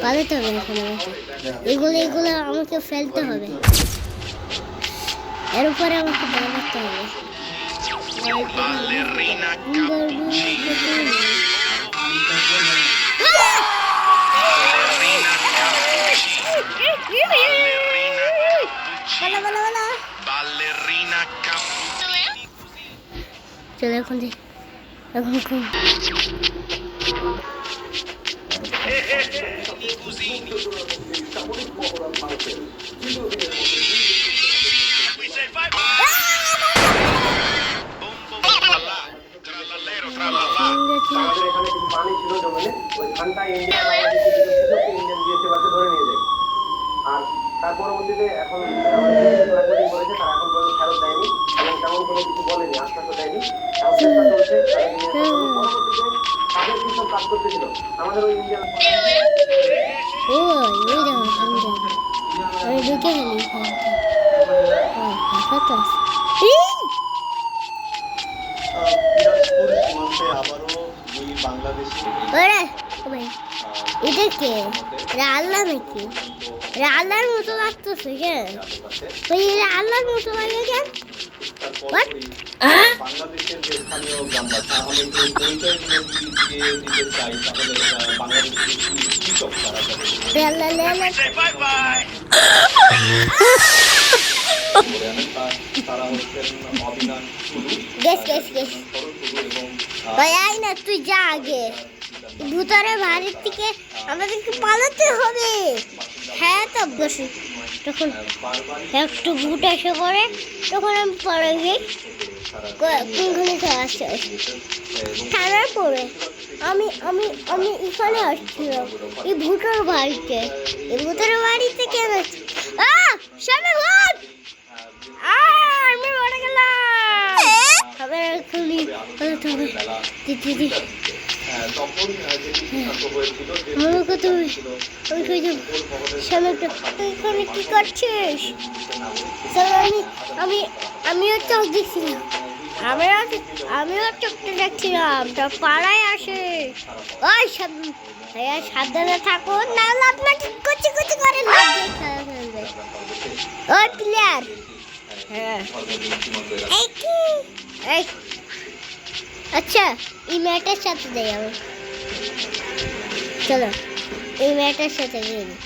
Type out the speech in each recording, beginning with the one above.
পালাতে হবে এখন আমাকে, এগুলো আমাকে ফেলতে হবে, এর উপরে আমাকে দাঁড়াতে হবে। চলো এখন এখন আমাদের এখানে কিছু পানি ছিল জমিনে, ওই ধানটা ইন্ডিয়া ইন্ডিয়ান বিএসএফ ধরে নিয়ে যায়। আর তার পরবর্তীতে এখন করেছে, তারা এখন পর্যন্ত ফেরত দেয়নি এবং তেমন কোনো কিছু বলেনি, আশ্বাস দেয়নি। পরবর্তীতে তাদের কিসব কাজ করতেছিল আমাদের ওই ইন্ডিয়ান আমি ঢুকে গেলি এটা কে আল্লাহ নাকি? আল্লাহর মতো লাগতেছে কেন? আল্লাহর মতো লাগে কেন? বাংলাদেশের যে স্থানীয় গ্রামবাসী, আমি একটু পরিচয়গুলো দিয়ে দিতে চাই, তাহলে বাংলাদেশের কৃষক তারা হচ্ছেন অবিনাশ না, তুই যা আগে, ভূতারে বাড়ির থেকে আমাদেরকে পালাতে হবে। হ্যাঁ তো বসে তখন একটু ভূত এসে পড়ে, তখন আমি পড়ে যাই কোনখানে আসছে থানার পরে আমি আমি আমি এখানে আসছিলাম এই ভূতের বাড়িতে। এই ভূতের বাড়িতে কেন সামনে ভূত, আমি মরে গেলাম। আবার এখনই দিদি এখানে কি করছিস? আমিও চোখ দেখছিলাম, আমিও চোখটা দেখছিলাম, তোর পাড়ায় আসে। ওই সাবধানে থাকুন, না হলে আপনার কুচি কুচি করে খেলা ফেলবে। ওই প্লেয়ার, হ্যাঁ আচ্ছা এই ম্যাটের সাথে দেয় আমি, চলো এই ম্যাটের সাথে দিয়ে দিই।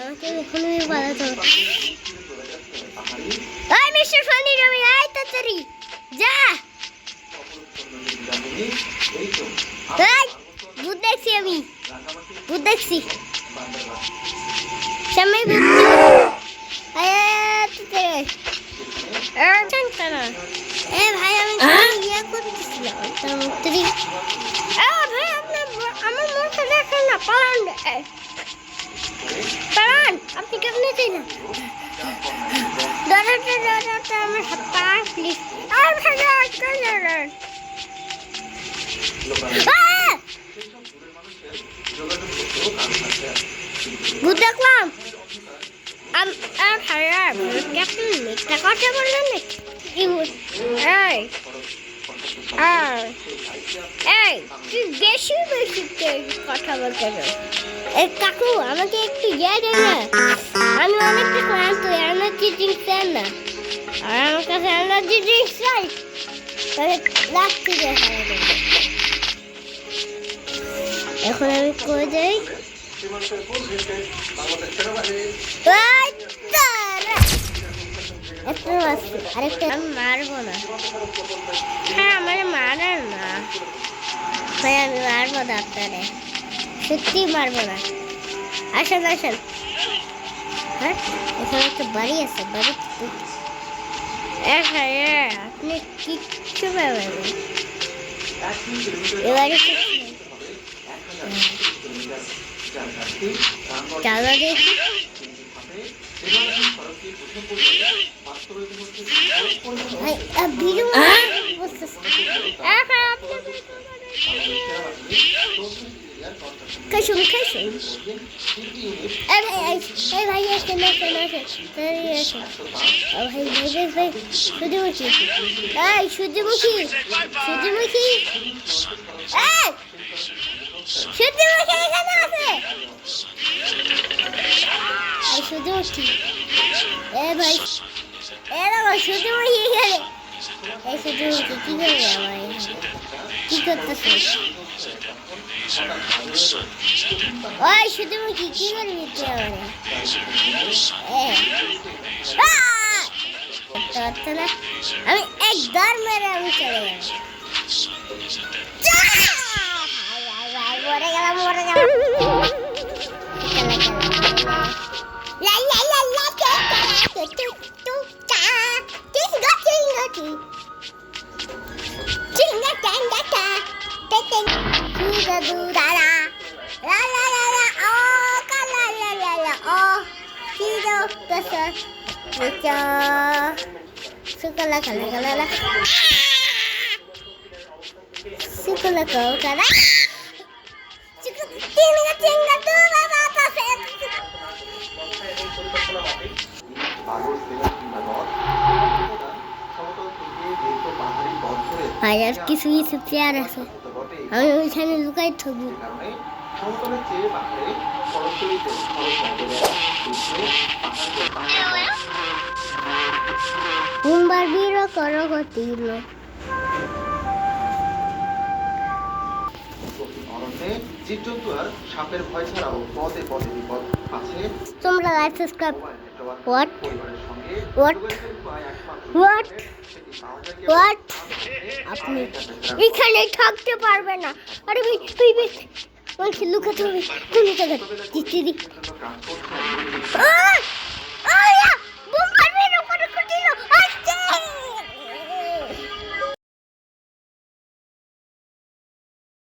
আমাকে এখনই পালাতে হবে। মিস্টার ফানি রবি, আয় তাড়াতাড়ি যা। ভূত দেখছি, আমি ভূত দেখছি সামনে ভাই। আমি ইয়ে করতেছিলাম ভাই, আমার মুখে দেখেন না, পালান পালান, আপনি কেমন চাই না দাদা আমার হাত প্লিজ। ভূত দেখলাম মিথ্যা কথা বললেন নাকি? তুই বেশি বেশি কথা বলতে কাকু, আমাকে একটু ইয়ে দেয় না, আমি অনেকটা ক্লান্ত, এনার্জি ড্রিঙ্কস দেন না। আর আমার কাছে এনার্জি ড্রিঙ্কস চাই, তাহলে লাগতে যায়। এখন আমি করে যাই, আরেকটা আমি মারবো না। হ্যাঁ আমার মারার না ভাই, আমি মারবো না আপনারে, সত্যি মারবো না। আসেন আসেন, হ্যাঁ এখানে একটা বাড়ি আছে, বাড়ি আপনি কিচ্ছু পাবেন এবারে চালা দেখি। কাশুন কাশুন এই ভাই আসে না ও ভাই সূর্যমুখী এই সূর্যমুখী এই সূর্যমুখী এখানে আছে এই সূর্যমুখী এ ভাই এ দেখো সূর্যমুখী এখানে এই সূর্যমুখী কি করে আমার এখানে কি করতেছে ওই সূর্যমুখী কি করবি তুই আমারে আমি একবার মেরে আমি চলে গেলাম মরে গেলাম আর কিছু কিছু চেয়ার আছে আমি ওইখানে লুকাই থাকবো সমতলের চেয়ে পাহাড়ে সরাসরিতে সোমবার বিরো করো গতিল অরণ্যে জীবজন্তু আর সাপের ভয় ছাড়াও পদে পদে বিপদ আছে। তোমরা লাইক সাবস্ক্রাইব What? What? আপনি এখানে থাকতে পারবে না আরে ভাই তুই বলছি লুকাতে হবে কোন জায়গায় দিচ্ছি